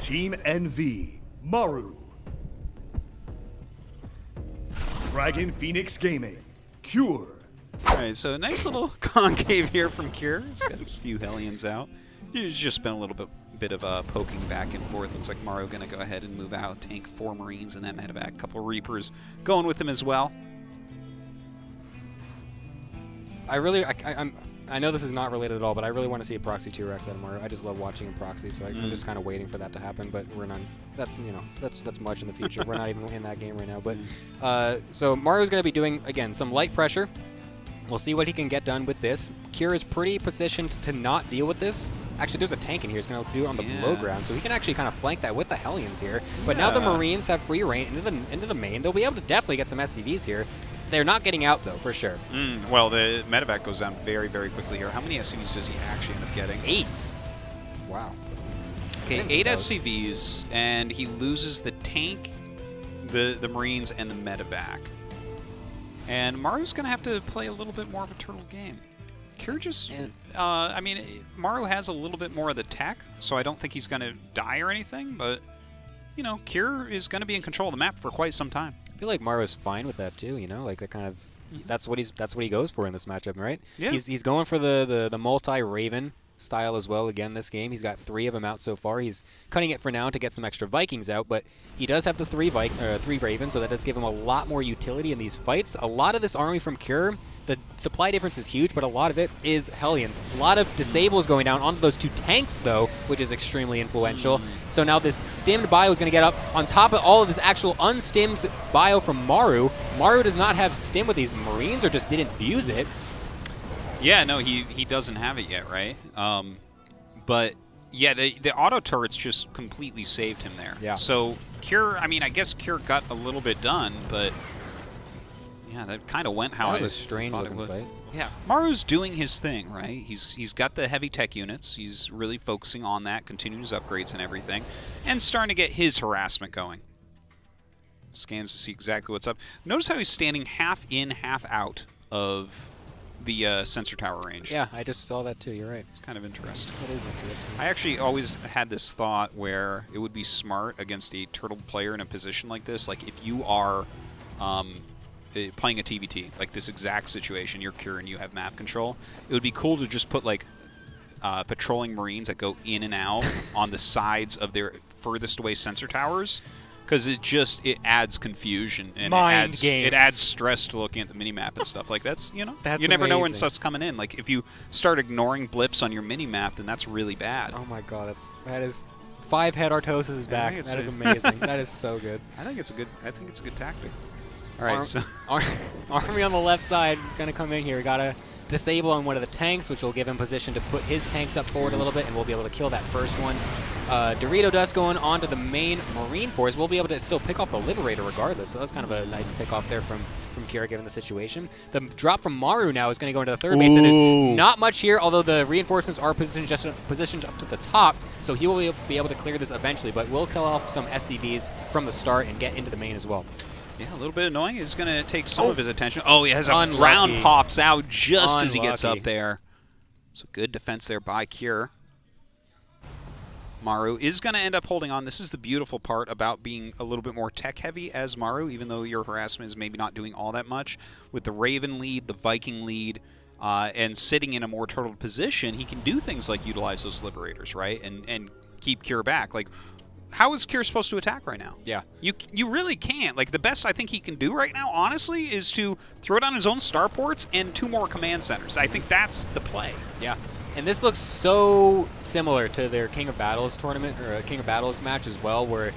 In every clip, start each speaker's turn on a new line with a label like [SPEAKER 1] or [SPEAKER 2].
[SPEAKER 1] Team NV, Maru. Dragon Phoenix Gaming, Cure.
[SPEAKER 2] Alright, so a nice little concave here from Cure. He's got a few Hellions out. He's just been a little bit of poking back and forth. Looks like Maru going to go ahead and move out, tank 4 Marines and that medevac. A couple Reapers going with him as well.
[SPEAKER 3] I know this is not related at all, but I really want to see a proxy T-Rex out of Maru. I just love watching him proxy, so I'm just kind of waiting for that to happen. But we're not. That's that's much in the future. We're not even in that game right now. But so Maru's going to be doing again some light pressure. We'll see what he can get done with this. Cure is pretty positioned to not deal with this. Actually, there's a tank in here. He's going to do it on the low ground, so he can actually kind of flank that with the Hellions here. But now the Marines have free reign into the main. They'll be able to definitely get some SCVs here. They're not getting out, though, for sure.
[SPEAKER 2] Well, the medevac goes down very, very quickly here. How many SCVs does he actually end up getting?
[SPEAKER 3] 8. Wow.
[SPEAKER 2] Okay, 8 SCVs, and he loses the tank, the Marines, and the medevac. And Maru's going to have to play a little bit more of a turtle game. Cure just, I mean, Maru has a little bit more of the tech, so I don't think he's going to die or anything, but, you know, Cure is going to be in control of the map for quite some time.
[SPEAKER 3] I feel like Maru's fine with that too, you know, like that kind of, that's what he goes for in this matchup, right?
[SPEAKER 2] Yeah.
[SPEAKER 3] He's going for the multi-Raven style as well again this game. He's got 3 of them out so far. He's cutting it for now to get some extra Vikings out, but he does have the 3 Ravens, so that does give him a lot more utility in these fights. A lot of this army from Cure, the supply difference is huge, but a lot of it is Hellions. A lot of disables going down onto those 2 tanks, though, which is extremely influential. So now this stimmed bio is going to get up on top of all of this actual unstimmed bio from Maru. Maru does not have stim with these Marines, or just didn't use it.
[SPEAKER 2] Yeah, no, he doesn't have it yet, right? But yeah, the auto turrets just completely saved him there.
[SPEAKER 3] Yeah.
[SPEAKER 2] So Cure, I mean, I guess Cure got a little bit done, but yeah, that kind of went how I
[SPEAKER 3] That was a strange
[SPEAKER 2] thought it
[SPEAKER 3] looking
[SPEAKER 2] would.
[SPEAKER 3] fight.
[SPEAKER 2] Yeah, Maru's doing his thing, right? He's got the heavy tech units. He's really focusing on that, continuing his upgrades and everything, and starting to get his harassment going. Scans to see exactly what's up. Notice how he's standing half in, half out of the sensor tower range.
[SPEAKER 3] Yeah, I just saw that too. You're right.
[SPEAKER 2] It's kind of interesting.
[SPEAKER 3] It is interesting.
[SPEAKER 2] I actually always had this thought where it would be smart against a turtle player in a position like this. Like if you are playing a TVT, like this exact situation, you're Cure and you have map control, it would be cool to just put like patrolling Marines that go in and out on the sides of their furthest away sensor towers. Because it adds confusion and it adds stress to looking at the minimap and stuff. Like that's, you know,
[SPEAKER 3] That's
[SPEAKER 2] you never know when
[SPEAKER 3] amazing.
[SPEAKER 2] stuff's coming in. Like if you start ignoring blips on your minimap, then that's really bad.
[SPEAKER 3] Oh my god, that is 5 head Artosis is back. That is amazing. That is so good.
[SPEAKER 2] I think it's a good tactic. All right, so
[SPEAKER 3] Army on the left side is going to come in here. Got to disable on one of the tanks, which will give him position to put his tanks up forward a little bit, and we'll be able to kill that first one. Dorito Dust going on to the main Marine force. We'll be able to still pick off the Liberator regardless, so that's kind of a nice pick off there from Cure given the situation. The drop from Maru now is going to go into the third base, and there's not much here, although the reinforcements are positioned up to the top, so he will be able to clear this eventually, but we'll kill off some SCVs from the start and get into the main as well.
[SPEAKER 2] yeah, a little bit annoying. It's going to take some of his attention. Oh, he has a
[SPEAKER 3] Unlucky.
[SPEAKER 2] round pops out just as he gets
[SPEAKER 3] Unlucky.
[SPEAKER 2] up there. So good defense there by Cure. Maru is going to end up holding on. This is the beautiful part about being a little bit more tech-heavy as Maru, even though your harassment is maybe not doing all that much. With the Raven lead, the Viking lead, and sitting in a more turtled position, he can do things like utilize those Liberators, right? And keep Cure back. Like, how is Cure supposed to attack right now?
[SPEAKER 3] Yeah.
[SPEAKER 2] You really can't. Like, the best I think he can do right now, honestly, is to throw down his own starports and 2 more command centers. I think that's the play.
[SPEAKER 3] Yeah. And this looks so similar to their King of Battles tournament, or a King of Battles match as well, where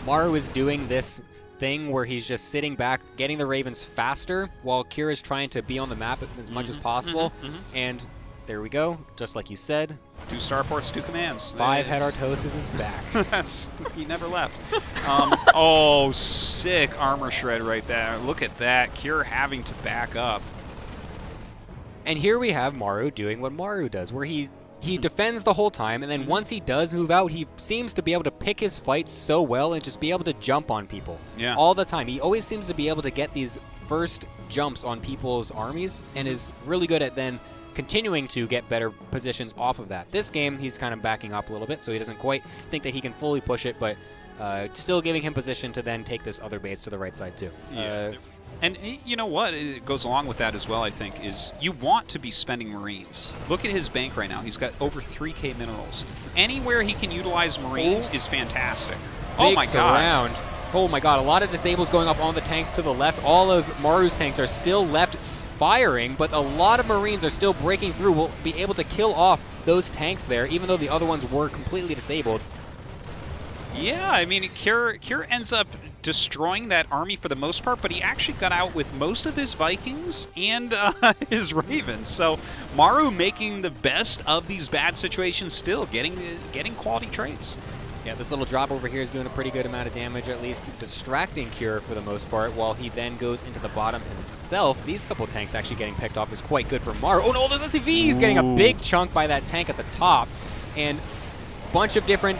[SPEAKER 3] Maru is doing this thing where he's just sitting back, getting the Ravens faster, while Cure is trying to be on the map as much as possible. And there we go, just like you said.
[SPEAKER 2] 2 starports, 2 commands.
[SPEAKER 3] 5 head Artosis is back.
[SPEAKER 2] He never left. Oh, sick armor shred right there. Look at that. Cure having to back up.
[SPEAKER 3] And here we have Maru doing what Maru does, where he defends the whole time, and then once he does move out, he seems to be able to pick his fights so well and just be able to jump on people all the time. He always seems to be able to get these first jumps on people's armies and is really good at then continuing to get better positions off of that. This game, he's kind of backing up a little bit, so he doesn't quite think that he can fully push it, but still giving him position to then take this other base to the right side too.
[SPEAKER 2] Yeah. And you know what? It goes along with that as well, I think, is you want to be spending Marines. Look at his bank right now. He's got over 3K minerals. Anywhere he can utilize Marines is fantastic. Oh my god.
[SPEAKER 3] Oh my god, a lot of disables going up on the tanks to the left. All of Maru's tanks are still left firing, but a lot of Marines are still breaking through. Will be able to kill off those tanks there, even though the other ones were completely disabled.
[SPEAKER 2] Yeah, I mean, Cure ends up destroying that army for the most part, but he actually got out with most of his Vikings and his Ravens. So Maru making the best of these bad situations, still getting quality trades.
[SPEAKER 3] Yeah, this little drop over here is doing a pretty good amount of damage, at least distracting Cure for the most part, while he then goes into the bottom himself. These couple tanks actually getting picked off is quite good for Maru. Oh no, there's SCV! He's getting a big chunk by that tank at the top, and a bunch of different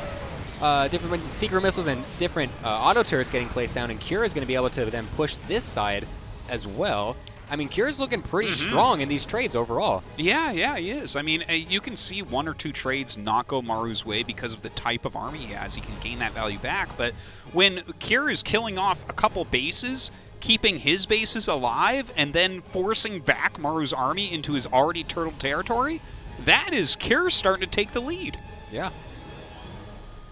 [SPEAKER 3] secret missiles and different auto turrets getting placed down, and Cure is going to be able to then push this side as well. I mean, Cure's looking pretty strong in these trades overall.
[SPEAKER 2] Yeah, he is. I mean, you can see 1 or 2 trades not go Maru's way because of the type of army he has. He can gain that value back, but when Cure is killing off a couple bases, keeping his bases alive, and then forcing back Maru's army into his already turtled territory, that is Cure starting to take the lead.
[SPEAKER 3] Yeah.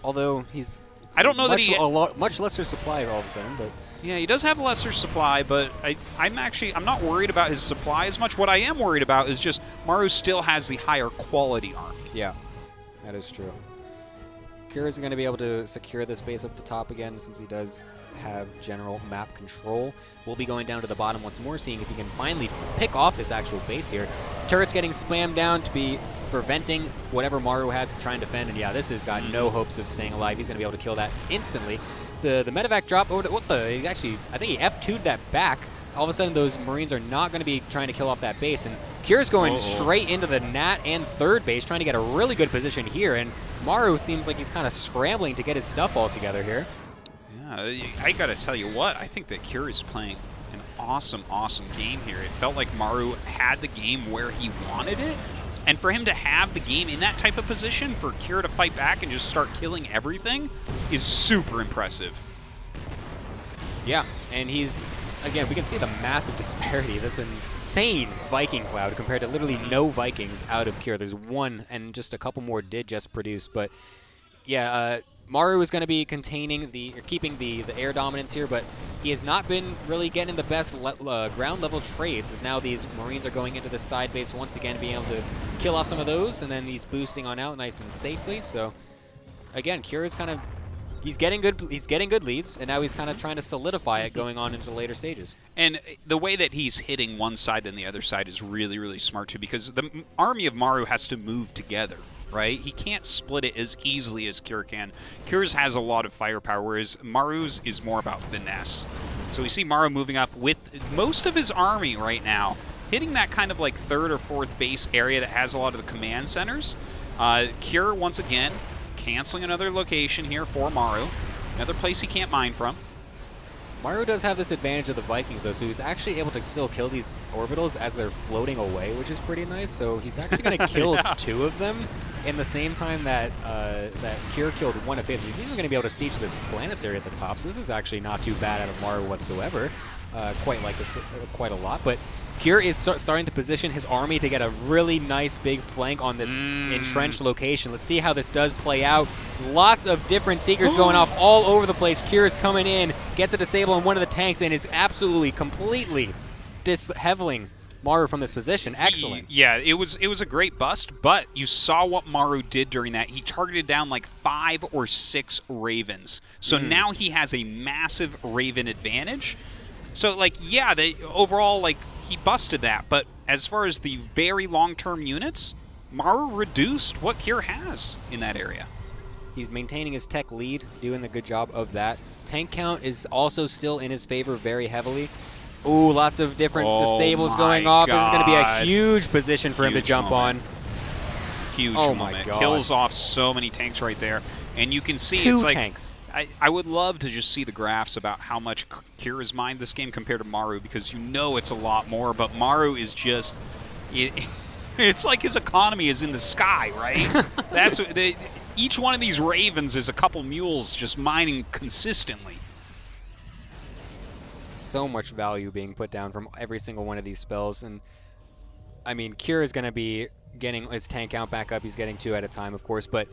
[SPEAKER 3] Although he's...
[SPEAKER 2] I don't know that he...
[SPEAKER 3] much lesser supply all of a sudden, but...
[SPEAKER 2] Yeah, he does have a lesser supply, but I'm not worried about his supply as much. What I am worried about is just Maru still has the higher quality army.
[SPEAKER 3] Yeah, that is true. Cure is going to be able to secure this base up at the top again since he does have general map control. We'll be going down to the bottom once more, seeing if he can finally pick off this actual base here. Turret's getting spammed down to be preventing whatever Maru has to try and defend, and yeah, this has got no hopes of staying alive. He's going to be able to kill that instantly. The medevac drop over to, he actually, I think he F2'd that back. All of a sudden, those Marines are not going to be trying to kill off that base, and Cure's going straight into the Nat and third base, trying to get a really good position here, and Maru seems like he's kind of scrambling to get his stuff all together here.
[SPEAKER 2] Yeah, I got to tell you what, I think that Cure is playing an awesome game here. It felt like Maru had the game where he wanted it, and for him to have the game in that type of position, for Cure to fight back and just start killing everything, is super impressive.
[SPEAKER 3] Yeah, and he's, again, we can see the massive disparity, this insane Viking cloud compared to literally no Vikings out of Cure. There's one, and just a couple more did just produce, but yeah, Maru is going to be keeping the air dominance here, but he has not been really getting the best ground level trades, as now these Marines are going into the side base once again, being able to kill off some of those, and then he's boosting on out nice and safely. So again, Cure is kind of, he's getting good leads, and now he's kind of trying to solidify it going on into the later stages.
[SPEAKER 2] And the way that he's hitting one side and the other side is really smart too, because the army of Maru has to move together. Right? He can't split it as easily as Cure can. Cure's has a lot of firepower, whereas Maru's is more about finesse. So we see Maru moving up with most of his army right now, hitting that kind of like 3rd or 4th base area that has a lot of the command centers. Cure, once again, canceling another location here for Maru. Another place he can't mine from.
[SPEAKER 3] Maru does have this advantage of the Vikings, though, so he's actually able to still kill these orbitals as they're floating away, which is pretty nice. So he's actually going to kill 2 of them in the same time that that Cure killed 1 of his. He's even going to be able to siege this planetary at the top, so this is actually not too bad out of Maru whatsoever. Quite like this quite a lot, but Cure is starting to position his army to get a really nice big flank on this entrenched location. Let's see how this does play out. Lots of different Seekers going off all over the place. Cure is coming in, gets a disable on one of the tanks, and is absolutely, completely disheveling Maru from this position. Excellent.
[SPEAKER 2] Yeah, it was a great bust, but you saw what Maru did during that. He targeted down like 5 or 6 Ravens. So now he has a massive Raven advantage. So, like, yeah, overall, like, he busted that. But as far as the very long-term units, Maru reduced what Cure has in that area.
[SPEAKER 3] He's maintaining his tech lead, doing a good job of that. Tank count is also still in his favor very heavily. Ooh, lots of different disables going off. This is going to be a huge position for him to jump on.
[SPEAKER 2] Huge moment. Kills off so many tanks right there. And you can see
[SPEAKER 3] 2
[SPEAKER 2] it's like...
[SPEAKER 3] tanks.
[SPEAKER 2] I would love to just see the graphs about how much Cure has mined this game compared to Maru, because you know it's a lot more, but Maru is just... It's like his economy is in the sky, right? That's what each one of these ravens is a couple mules just mining consistently.
[SPEAKER 3] So much value being put down from every single one of these spells, and I mean, Cure is going to be getting his tank count back up. He's getting 2 at a time, of course, but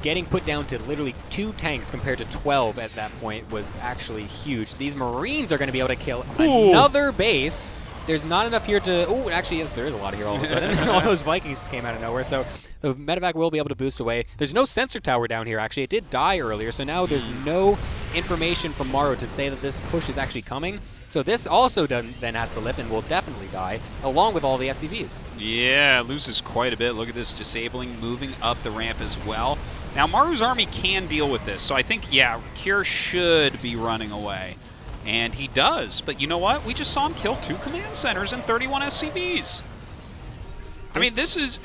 [SPEAKER 3] getting put down to literally 2 tanks compared to 12 at that point was actually huge. These Marines are going to be able to kill another base. There's not enough here to... Oh, actually, yes, there is a lot here all of a sudden. All those Vikings just came out of nowhere, so the medevac will be able to boost away. There's no sensor tower down here, actually. It did die earlier, so now there's no information from Maru to say that this push is actually coming. So this also then has to lift and will definitely die, along with all the SCVs.
[SPEAKER 2] Yeah, loses quite a bit. Look at this disabling, moving up the ramp as well. Now, Maru's army can deal with this, so I think, yeah, Cure should be running away. And he does, but you know what? We just saw him kill 2 command centers and 31 SCVs. I mean, this is...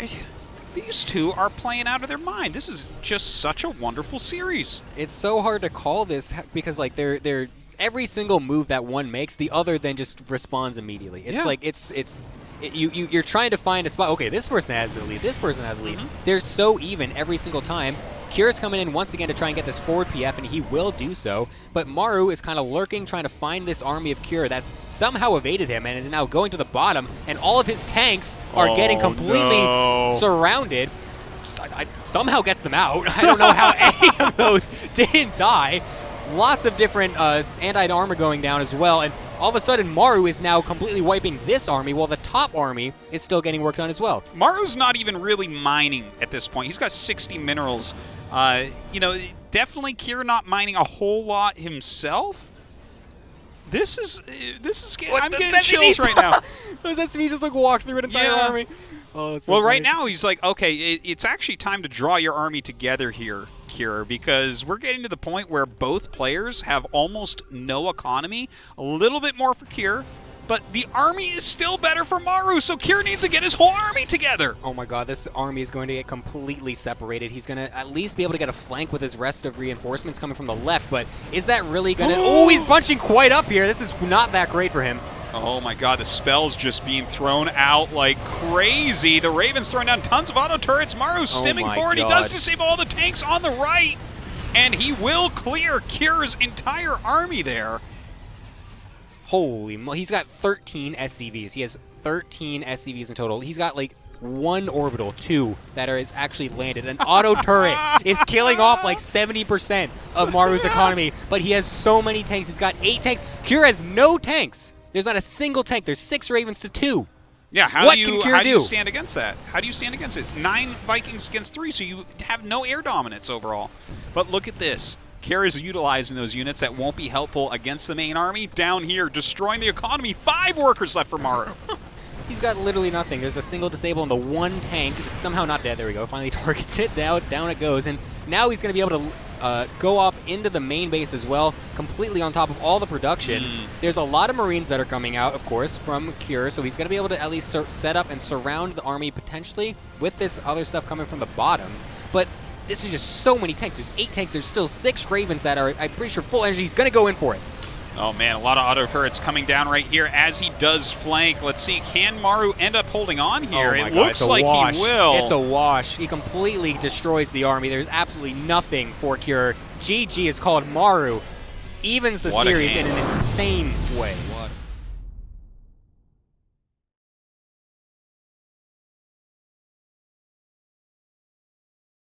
[SPEAKER 2] These two are playing out of their mind. This is just such a wonderful series.
[SPEAKER 3] It's so hard to call this because, like, they're every single move that one makes, the other then just responds immediately. It's like you're trying to find a spot. Okay, this person has the lead. This person has the lead. They're so even every single time. Cure's coming in once again to try and get this forward PF, and he will do so. But Maru is kind of lurking, trying to find this army of Cure that's somehow evaded him and is now going to the bottom, and all of his tanks are getting completely surrounded. Somehow gets them out. I don't know how any of those didn't die. Lots of different anti-armor going down as well, and all of a sudden Maru is now completely wiping this army while the top army is still getting work done as well.
[SPEAKER 2] Maru's not even really mining at this point. He's got 60 minerals. You know, definitely Cure not mining a whole lot himself. This is I'm getting chills right now.
[SPEAKER 3] Those SCVs just like walk through an entire army. Oh, so
[SPEAKER 2] well,
[SPEAKER 3] funny.
[SPEAKER 2] right now he's like, okay, it's actually time to draw your army together here, Cure, because we're getting to the point where both players have almost no economy. A little bit more for Cure, but the army is still better for Maru, so Cure needs to get his whole army together.
[SPEAKER 3] Oh my god, this army is going to get completely separated. He's going to at least be able to get a flank with his rest of reinforcements coming from the left, but is that really going to... Oh, he's bunching quite up here. This is not that great for him.
[SPEAKER 2] Oh my god, the spell's just being thrown out like crazy. The Raven's throwing down tons of auto turrets. Maru's stimming forward.
[SPEAKER 3] God.
[SPEAKER 2] He does disable all the tanks on the right, and he will clear Cure's entire army there.
[SPEAKER 3] Holy mo... He's got 13 SCVs. He has 13 SCVs in total. He's got like 1 orbital, 2 that is actually landed. An auto turret is killing off like 70% of Maru's economy, but he has so many tanks. He's got 8 tanks. Cure has no tanks. There's not a single tank. There's 6 Ravens to 2.
[SPEAKER 2] Yeah, how do you stand against that? How do you stand against it? It's 9 Vikings against 3, so you have no air dominance overall. But look at this. Cure is utilizing those units that won't be helpful against the main army down here, destroying the economy. 5 workers left for Maru.
[SPEAKER 3] He's got literally nothing. There's a single disable on the 1 tank. It's somehow not dead. There we go. Finally targets it. Down it goes. And now he's going to be able to go off into the main base as well, completely on top of all the production. There's a lot of Marines that are coming out, of course, from Cure, so he's going to be able to at least set up and surround the army potentially with this other stuff coming from the bottom. But this is just so many tanks. There's 8 tanks. There's still 6 Ravens that are, I'm pretty sure, full energy. He's going to go in for it.
[SPEAKER 2] Oh man, a lot of auto turrets coming down right here as he does flank. Let's see, can Maru end up holding on here?
[SPEAKER 3] Oh
[SPEAKER 2] it looks like he will.
[SPEAKER 3] It's a wash. He completely destroys the army. There's absolutely nothing for Cure. GG is called Maru. Evens the series in an insane way.